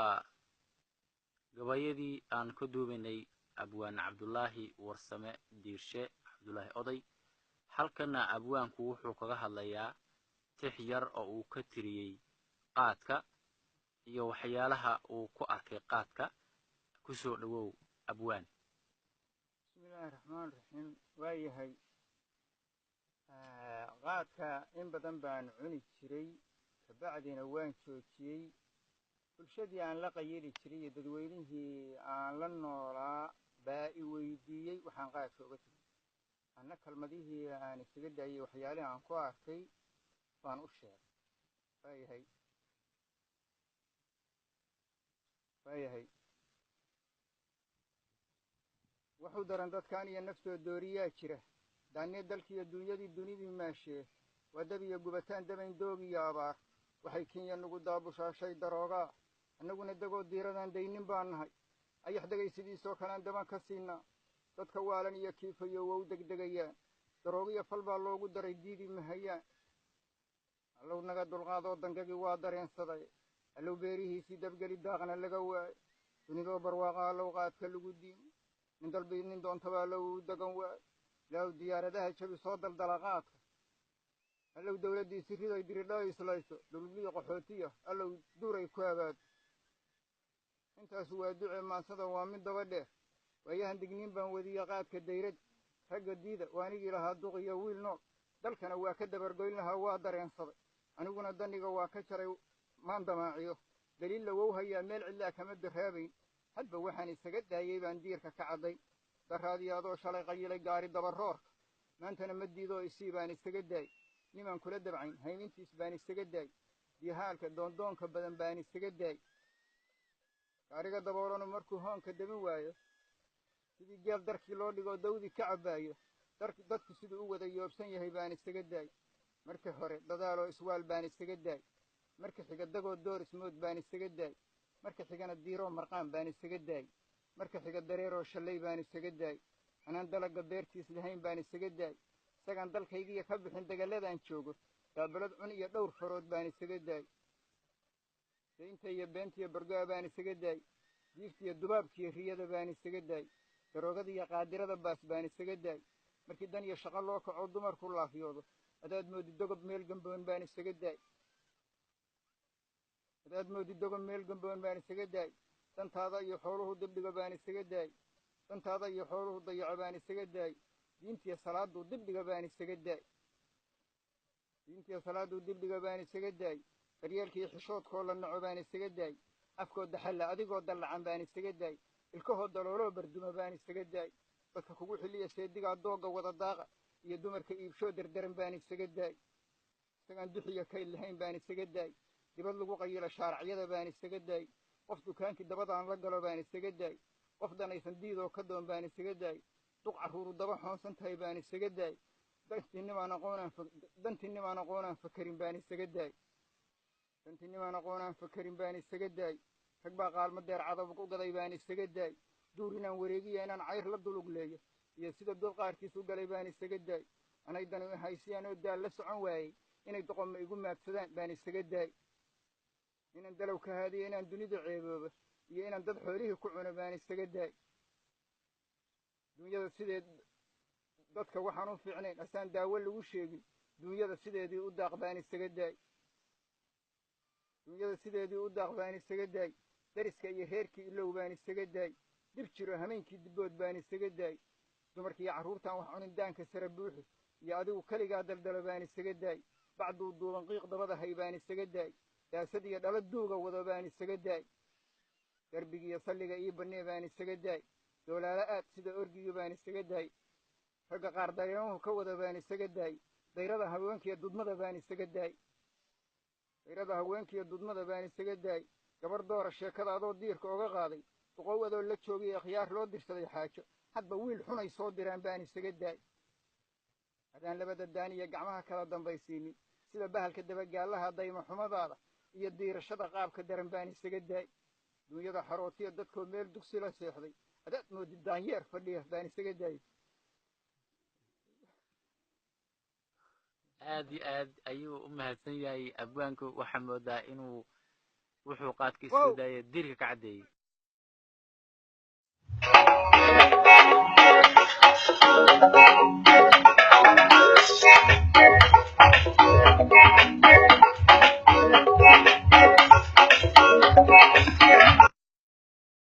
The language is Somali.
waa gabayadii aan ka duubaynay abwaan cabdulaahi warsame diirshe cabdulaahi oday halkana abwaanku wuxuu kaga hadlayaa tix yar oo uu ka tiriyey qaadka iyo waxyaalaha uu ku arkay qaadka ku soo dhawow abwaan. bismillaahi raxmaan raxiim. waayahay qaadka in badan baan cuni jiray, kabacdina waan joojiyey. bulshadii aan la qayili jiray iyo dadweynihii aan la noolaa baa i weydiiyey waxaan qaadka uga tegay. anna kalmadihii aan isaga daayey waxyaalihii aan ku arkay baan u sheegay. waayahay wuxuu daran dadkaan iyo naftoo dooriyaa jira, daanniya dalkiiyo duunyadii dunidii maashee, waa dab iyo gubataan dabayn doog iyo abaar, waxay kenya nagu daabushaashay daroogaa, annaguna degoo diiradaan daynin baan nahay, ayax degay sidiisoo kalean daban ka siinaa, dadka waalan iyo kiifayo waa u degdegayaan, daroogiyo fal baa loogu daray diidi mahayaan. allow naga dulqaadoo dangagii waa dareensaday, allow beerihiisii dabgeli daaqna laga waayo, dunidoo barwaaqa allow qaadka lagu diimo, nin dalbii nin doontaba allow u degan waayo, ilaahu diyaaradaha jabi soo daldala qaadka, allow dawladdiisi riday diridhaa islayso, dawladlii qaxootiya allow duray ku abaado. intaasu waa duce maansada waa mid daba dheer, waayahan digniin baan wadiya qaadka dayrad, ragga diida waanigii lahaa duqiyo wiil nool, dalkana waa ka dabargoyn lahaa waa dareensaday, aniguna daniga waa ka jaray maan damaaciyo, daliilla wow hayaa meel cidlaa kama daraabayn, hadba waxaan isaga daayey baan diirka ka cadday, daraadii adoo shalay qayilay gaari dabaroorka, maantana ma diidoo isii baan isaga daay, nimaan kula dabcayn haynintiis baan isaga daay, diyahaalka doondoonka badan baan isaga daay. gaariga daboolanu markuu hoonka dabin waayo, sidii geel darkii loo dhigoo dawdii ka cabbaayo, dadku siduu u wada yoobsan yahay baan isaga daay, marka hore dadaaloo iswaal baan isaga daay, marka xiga dagoo door ismood baan isaga daay, marka xigana diiroo marqaan baan isaga daay, marka xiga dareeroo shallay baan isaga daay, anaan dalagga beertiis lahayn baan isaga daay, isagaan dalkaygiiya ka bixin dagaladaan joogo, daabalad cun iyo dhowr farood baan isaga daay, daynta iyo beentiyo bargo'a baan isaga daay, diiftiiyo dubaabkiiyo riyada baan isaga daay, daroogada iyo qaadirada baas baan isaga daay, markii dan iyo shaqo loo kaco dumarku laafyoodo, adaad moodi dogob meel gamboon baan isaga daay, dantaada iyo xooluhu dibdhiga baan isaga daay, dantaada iyo xooluhu dayaco baan isaga daay, diintiyo salaaduu dibdhiga baan isaga daay, daryeelkiiyo xishoodkoo la naco baan isaga daay, afkoo daxalla adigoo dallacan baan isaga daay, ilkahoo dalooloo barduma baan isaga daay, dadka kugu xilliya seedigaa doogga wada daaqa iyo dumarka iibshoo dardaran baan isaga daay, isagaan duxiyo kayl lahayn baan isaga daay, dibad lagu qayilo shaaracyada baan isaga daay, qof dukaankii dabadaan la galo baan isaga daay, qof danaysan diidoo ka doon baan isaga daay, duq carruuru daba xoonsan tahay baan isaga daay, dantinnimaan aqoonaan fakarin baan isaga daay, rag baa qaalmo deer cadab u gaday baan isaga daay, duur inaan wareegiya inaan cayr la dulugleeyo iyo sida dul qaarkiis u galay baan isaga daay, anay danu haysiyaan oo daal la socon waayey inay doqomma igu maagsadaan baan isaga daay, inaan dalow ka haadiyo inaan dunida ceebooba iyo inaan dad xoolihii ku cuno baan isaga daay, duunyada sideed dadka waxaan u fiicnayn asaan daawo lagu sheegin, duunyada sideedii u daaq baan isaga daay, dariska iyo reerkii ilow baan isaga daay, dib jiro hameenkii dibbood baan isaga daay, dumarkiiyo carruurtaan wax cunin daanka sara buuxi iyo adigu keligaa daldalo baan isaga daay, bacduu duuban qiiq dabada hay baan isaga daay, daasad iyo dhala duuga wado baan isaga daay, darbigiiyo salliga ii bannee baan isaga daay, doolaalo aad sida orgigii baan isaga daay, ragga qaar dareemuhu ka wada baan isaga daay, dayrada haweenkiiyo dudmada baan isaga daay, gabar doora sheekada adoo diirka oga qaaday, duqow adoo la joogay akhyaar loo dirsaday xaajo, hadba wiil xunay soo diraan baan isaga daay, haddaan labada daan iyo gacmaha kala dambaysiinin, sida bahalka dabagaallaha dayma xumadaada iyo diirashada qaabka daran baan isaga daay, duunyada xarootiya dadkoo meel dugsi la seexday, adaad moodi daanyeer fadhiya baan isaga daay. aad iyo aad ayuu u mahadsan yahay abwaanku. waxaa moodaa inuu wuxuu qaadkiisu daayay dirka ka cadeeyay